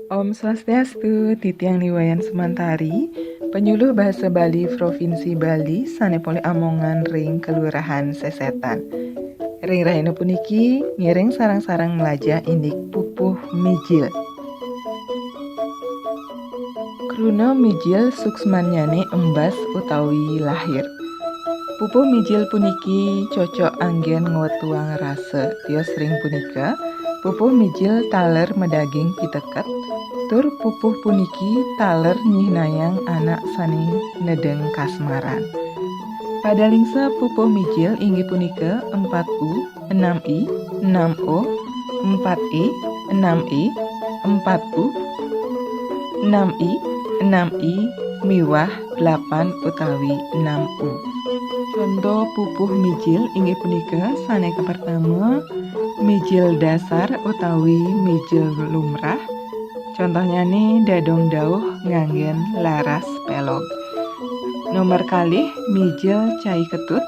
Om Swastiastu, Titiang Niwayan Sumantari, penyuluh bahasa Bali Provinsi Bali, sanepole Amongan ring Kelurahan Sesetan. Ring rahina puniki ngiring sarang-sarang melaja indik pupuh mijil. Kruna mijil suksmanyane embas utawi lahir. Pupuh mijil puniki cocok anggen ngwetuang rasa. Tios ring punika pupuh mijil taler medaging piteket. Tur pupuh puniki taler nyihnayang anak sani nedeng kasmaran. Padalingsa pupuh mijil inggih punika 4U, 6I, 6O, 4I, 6I, 4U, 6I, 6I, miwah 8 utawi 6U. Contoh pupuh mijil inggih punika sanéka pertama mijil dasar utawi mijil lumrah. Contohnya nih dadong dauh nganggen laras pelog. Nomor kalih mijil cai ketut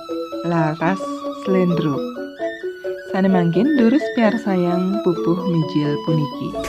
laras slendro. Sanemangkin durus piarsayang pupuh mijil puniki.